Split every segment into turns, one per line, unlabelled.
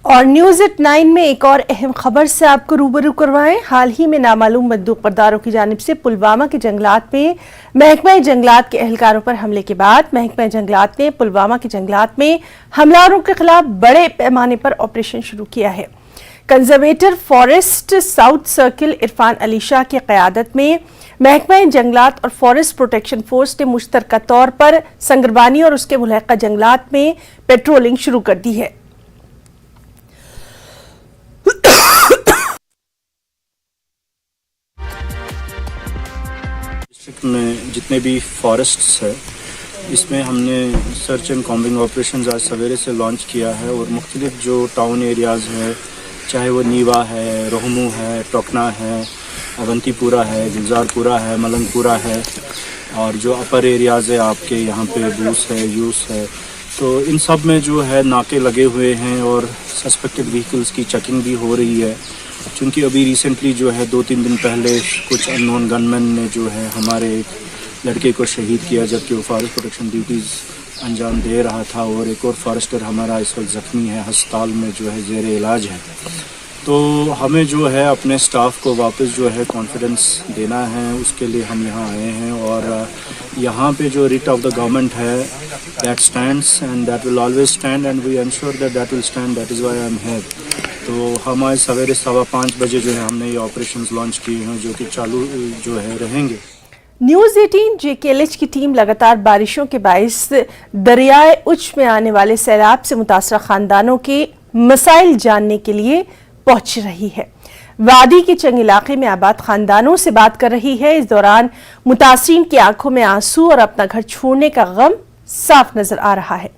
और news eight 9 में एक और अहम खबर से आपको रूबरू करवाएं। हाल ही में नामालूम बंदूक बरदारों की जानिब से पुलवामा के जंगलात में महकमा जंगलात के एहलकारों पर हमले के बाद महकमा जंगलात ने पुलवामा के जंगलात में हमलावरों के खिलाफ बड़े पैमाने पर ऑपरेशन शुरू किया है। Conservator forest south circle Irfan Ali Shah की क़यादत में महकमा जंगलात और फॉरेस्ट प्रोटेक्शन फोर्स ने मुश्तरका तौर पर संगरबानी और उसके मुल्हक़ा जंगलात में पेट्रोलिंग शुरू कर दी है।
डिस्ट्रिक्ट में जितने भी फॉरेस्ट्स है इसमें हमने सर्च एंड कॉम्बिंग ऑपरेशंस आज सवेरे से लॉन्च किया है और मुख्तलिफ जो टाउन एरियाज़ है, चाहे वो नीवा है, रोहमू है, टोकना है, अवंतीपुरा है, गुलजारपुरा है, मलंगपुरा है और जो अपर एरियाज़ है आपके यहाँ पे बूस है, यूस है, तो इन सब में जो है नाके लगे हुए हैं और सस्पेक्टेड व्हीकल्स की चेकिंग भी हो रही है। चूँकि अभी रिसेंटली जो है 2-3 दिन पहले कुछ अननोन गनमैन ने जो है हमारे एक लड़के को शहीद किया जबकि वो फॉरेस्ट प्रोटेक्शन ड्यूटीज़ अंजाम दे रहा था और एक और फॉरेस्टर हमारा इस वक्त ज़ख्मी है, अस्पताल में जो है ज़ेर इलाज है। तो हमें जो है अपने स्टाफ को वापस जो है कॉन्फिडेंस देना है, उसके लिए हम यहाँ आए हैं और यहाँ पे जो रिट ऑफ द गवर्नमेंट है that stands and that will always stand and we ensure that will stand, that is why I am here. तो हम आज सवेरे 5:15 बजे जो है हमने ये ऑपरेशंस लॉन्च किए हैं जो कि चालू जो है रहेंगे।
न्यूज़ 18 JKLH की टीम लगातार बारिशों के बाइस दरियाए उच में आने वाले सैलाब से मुतासरा खानदानों के मसाइल जानने के लिए पहुंच रही है। वादी के चंग इलाके में आबाद खानदानों से बात कर रही है। इस दौरान मुतासरीन की आंखों में आंसू और अपना घर छोड़ने का गम साफ नजर आ रहा है।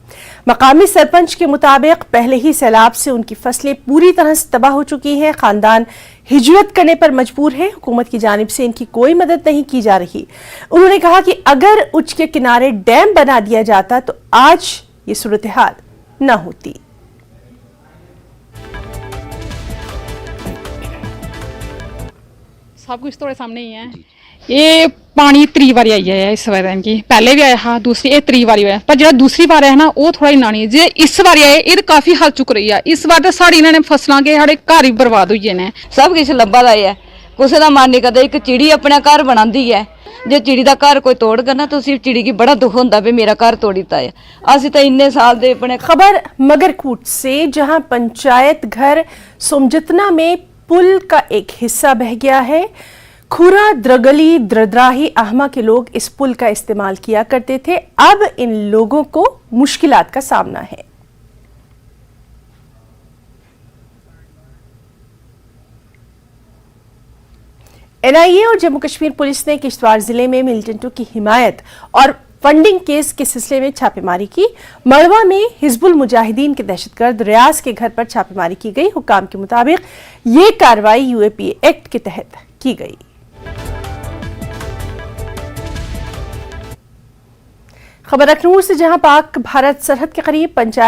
मकामी सरपंच के मुताबिक पहले ही सैलाब से उनकी फसलें पूरी तरह से तबाह हो चुकी हैं। खानदान हिजरत करने पर मजबूर है। हुकूमत की जानिब से इनकी कोई मदद नहीं की जा रही। उन्होंने कहा कि अगर उच के किनारे डैम बना दिया जाता तो आज ये सूरत हाल न होती।
सब कुछ थोड़े सामने ही है। ये पानी त्री बारी आई है इस बार की, पहले भी आया हा, दूसरी ये त्री बारी है, पर जो दूसरी बार है ना वो थोड़ा इन्ना नहीं जे इस बार आए ये काफी हल चुक रही है। इस बार तो साड़ी इन्होंने फसलों के साढ़े घर ही बर्बाद हुई ने।
सब कुछ लब्भा दा है, किसी का मन नहीं करता। एक चिड़ी अपना घर बनाती है, जो चिड़ी का घर कोई तोड़ करना तो उसी चिड़ी की बड़ा दुख होता भी मेरा घर तोड़ी दिता है। असि तो इन्ने साल दे अपने।
खबर मगरकूट से, जहां पंचायत घर सोमजतना में पुल का एक हिस्सा बह गया है। खुरा, द्रगली, द्रद्राही, आहमा के लोग इस पुल का इस्तेमाल किया करते थे। अब इन लोगों को मुश्किलात का सामना है। NIA और जम्मू कश्मीर पुलिस ने किश्तवाड़ जिले में मिलिटेंटों की हिमायत और फंडिंग केस के सिलसिले में छापेमारी की। मड़वा में हिजबुल मुजाहिदीन के दहशतगर्द रियाज के घर पर छापेमारी की गई। हुकाम के मुताबिक ये कार्रवाई UAPA एक्ट के तहत की गई। खबर अखनूर से, जहां पाक भारत सरहद के करीब पंचायत